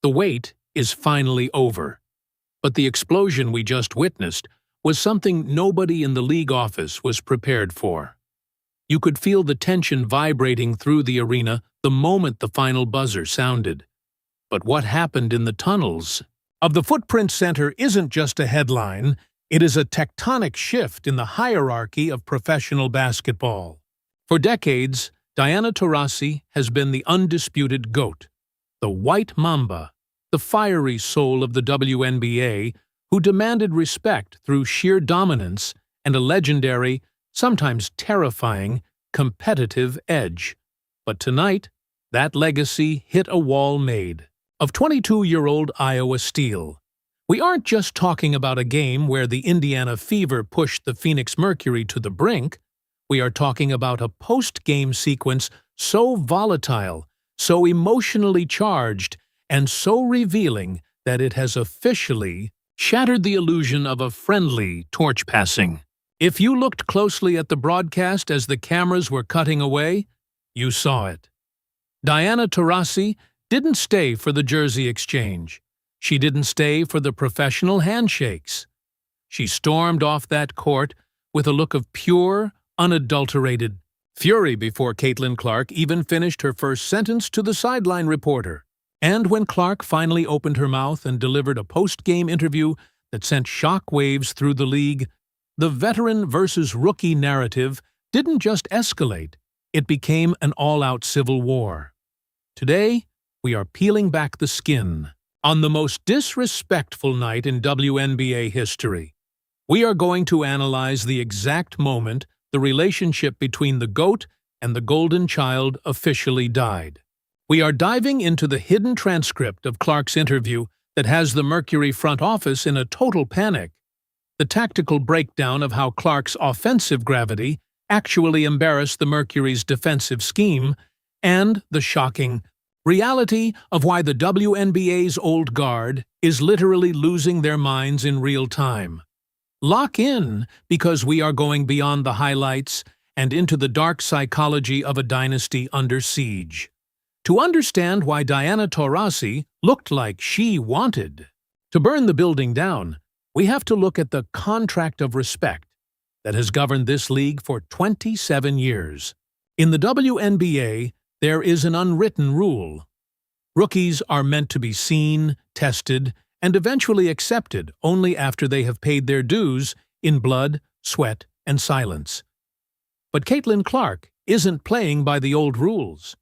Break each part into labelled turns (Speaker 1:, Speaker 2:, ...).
Speaker 1: The wait is finally over. But the explosion we just witnessed was something nobody in the league office was prepared for. You could feel the tension vibrating through the arena the moment the final buzzer sounded. But what happened in the tunnels of the Footprint Center isn't just a headline, it is a tectonic shift in the hierarchy of professional basketball. For decades, Diana Taurasi has been the undisputed GOAT, the White Mamba, the fiery soul of the WNBA, who demanded respect through sheer dominance and a legendary, sometimes terrifying, competitive edge. But tonight, that legacy hit a wall made of 22-year-old Iowa Steel. We aren't just talking about a game where the Indiana Fever pushed the Phoenix Mercury to the brink. We are talking about a post-game sequence so volatile, so emotionally charged, and so revealing that it has officially shattered the illusion of a friendly torch passing. If you looked closely at the broadcast as the cameras were cutting away, you saw it. Diana Taurasi didn't stay for the jersey exchange. She didn't stay for the professional handshakes. She stormed off that court with a look of pure, unadulterated fury before Caitlin Clark even finished her first sentence to the sideline reporter. And when Clark finally opened her mouth and delivered a post-game interview that sent shockwaves through the league, the veteran versus rookie narrative didn't just escalate, it became an all-out civil war. Today, we are peeling back the skin on the most disrespectful night in WNBA history. We are going to analyze the exact moment the relationship between the GOAT and the Golden Child officially died. We are diving into the hidden transcript of Clark's interview that has the Mercury front office in a total panic, the tactical breakdown of how Clark's offensive gravity actually embarrassed the Mercury's defensive scheme, and the shocking reality of why the WNBA's old guard is literally losing their minds in real time. Lock in, because we are going beyond the highlights and into the dark psychology of a dynasty under siege. To understand why Diana Taurasi looked like she wanted to burn the building down, we have to look at the contract of respect that has governed this league for 27 years. In the WNBA, there is an unwritten rule. Rookies are meant to be seen, tested, and eventually accepted only after they have paid their dues in blood, sweat, and silence. But Caitlin Clark isn't playing by the old rules.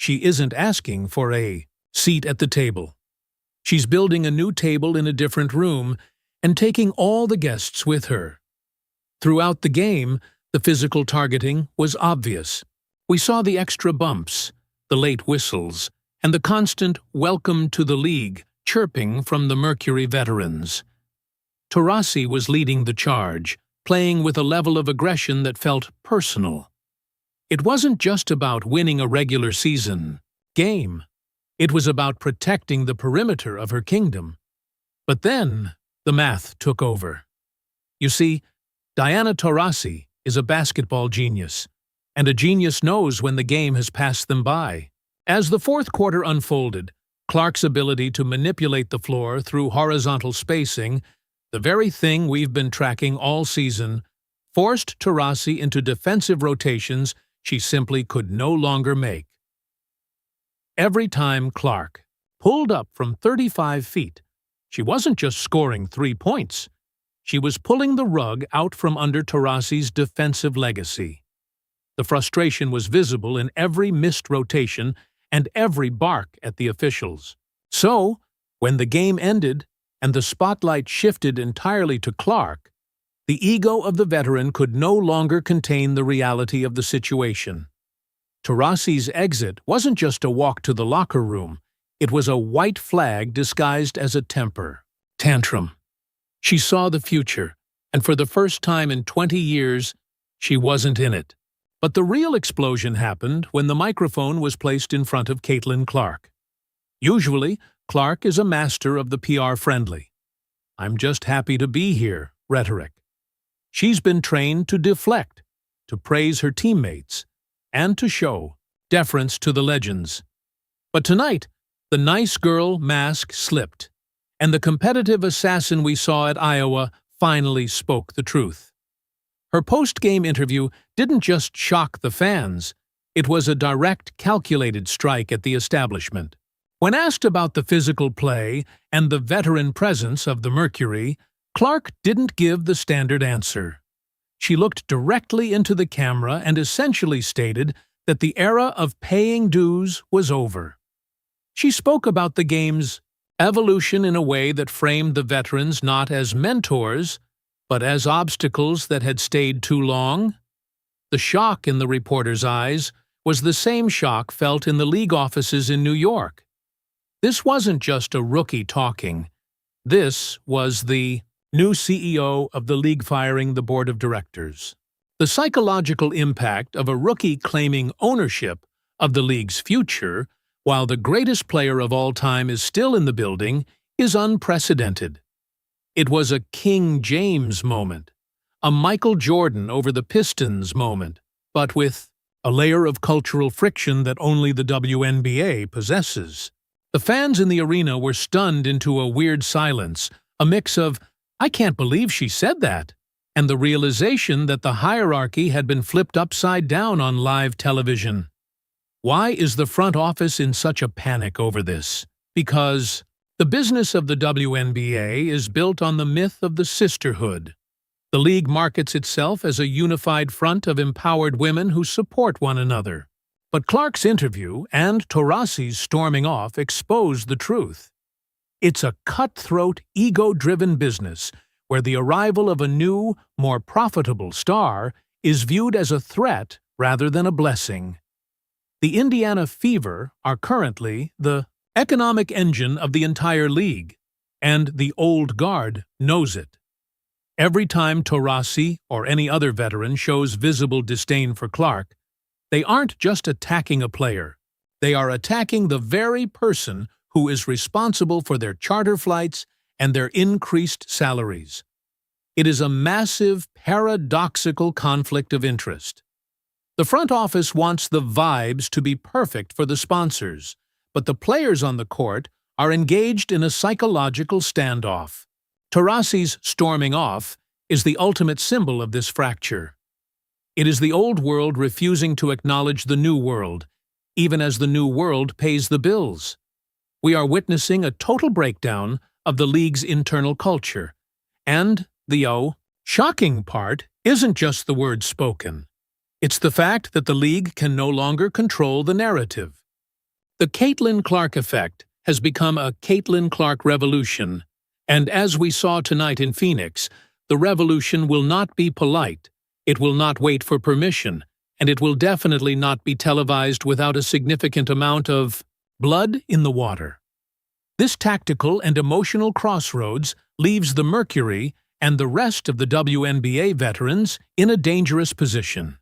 Speaker 1: She isn't asking for a seat at the table. She's building a new table in a different room and taking all the guests with her. Throughout the game, the physical targeting was obvious. We saw the extra bumps, the late whistles, and the constant welcome to the league chirping from the Mercury veterans. Taurasi was leading the charge, playing with a level of aggression that felt personal. It wasn't just about winning a regular season game. It was about protecting the perimeter of her kingdom. But then, the math took over. You see, Diana Taurasi is a basketball genius, and a genius knows when the game has passed them by. As the fourth quarter unfolded, Clark's ability to manipulate the floor through horizontal spacing, the very thing we've been tracking all season, forced Taurasi into defensive rotations she simply could no longer make. Every time Clark pulled up from 35 feet, she wasn't just scoring 3 points. She was pulling the rug out from under Taurasi's defensive legacy. The frustration was visible in every missed rotation and every bark at the officials. So, when the game ended and the spotlight shifted entirely to Clark, the ego of the veteran could no longer contain the reality of the situation. Taurasi's exit wasn't just a walk to the locker room, it was a white flag disguised as a temper tantrum. She saw the future, and for the first time in 20 years, she wasn't in it. But the real explosion happened when the microphone was placed in front of Caitlin Clark. Usually, Clark is a master of the PR-friendly, "I'm just happy to be here" rhetoric. She's been trained to deflect, to praise her teammates, and to show deference to the legends. But tonight, The nice girl mask slipped, and the competitive assassin we saw at Iowa finally spoke the truth. Her post-game interview didn't just shock the fans, it was a direct, calculated strike at the establishment. When asked about the physical play and the veteran presence of the Mercury, Clark didn't give the standard answer. She looked directly into the camera and essentially stated that the era of paying dues was over. She spoke about the game's evolution in a way that framed the veterans not as mentors, but as obstacles that had stayed too long. The shock in the reporter's eyes was the same shock felt in the league offices in New York. This wasn't just a rookie talking. This was the new CEO of the league firing the board of directors. The psychological impact of a rookie claiming ownership of the league's future while the greatest player of all time is still in the building is unprecedented. It was a King James moment, a Michael Jordan over the Pistons moment, but with a layer of cultural friction that only the WNBA possesses. The fans in the arena were stunned into a weird silence, a mix of, "I can't believe she said that," and the realization that the hierarchy had been flipped upside down on live television. Why is the front office in such a panic over this? Because the business of the WNBA is built on the myth of the Sisterhood. The league markets itself as a unified front of empowered women who support one another. But Clark's interview and Taurasi's storming off exposed the truth. It's a cutthroat, ego-driven business where the arrival of a new, more profitable star is viewed as a threat rather than a blessing. The Indiana Fever are currently the economic engine of the entire league, and the old guard knows it. Every time Taurasi or any other veteran shows visible disdain for Clark, they aren't just attacking a player, they are attacking the very person who is responsible for their charter flights and their increased salaries. It is a massive, paradoxical conflict of interest. The front office wants the vibes to be perfect for the sponsors, but the players on the court are engaged in a psychological standoff. Taurasi's storming off is the ultimate symbol of this fracture. It is the old world refusing to acknowledge the new world, even as the new world pays the bills. We are witnessing a total breakdown of the league's internal culture. And the shocking part isn't just the words spoken. It's the fact that the league can no longer control the narrative. The Caitlin Clark effect has become a Caitlin Clark revolution, and as we saw tonight in Phoenix, the revolution will not be polite. It will not wait for permission, and it will definitely not be televised without a significant amount of blood in the water. This tactical and emotional crossroads leaves the Mercury and the rest of the WNBA veterans in a dangerous position.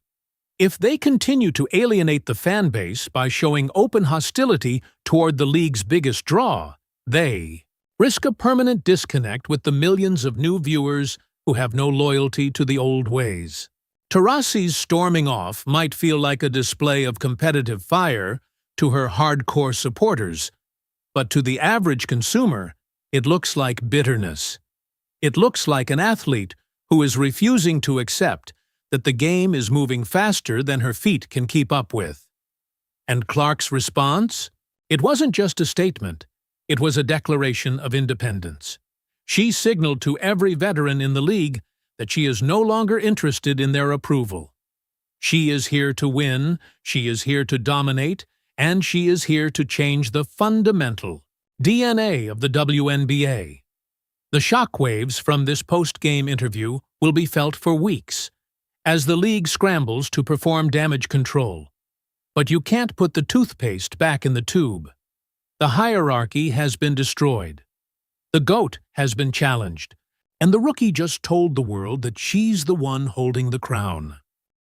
Speaker 1: If they continue to alienate the fan base by showing open hostility toward the league's biggest draw, they risk a permanent disconnect with the millions of new viewers who have no loyalty to the old ways. Taurasi's storming off might feel like a display of competitive fire to her hardcore supporters, but to the average consumer, it looks like bitterness. It looks like an athlete who is refusing to accept that the game is moving faster than her feet can keep up with. And Clark's response? It wasn't just a statement, it was a declaration of independence. She signaled to every veteran in the league that she is no longer interested in their approval. She is here to win, she is here to dominate, and she is here to change the fundamental DNA of the WNBA. The shockwaves from this post-game interview will be felt for weeks, as the league scrambles to perform damage control. But you can't put the toothpaste back in the tube. The hierarchy has been destroyed. The GOAT has been challenged, and the rookie just told the world that she's the one holding the crown.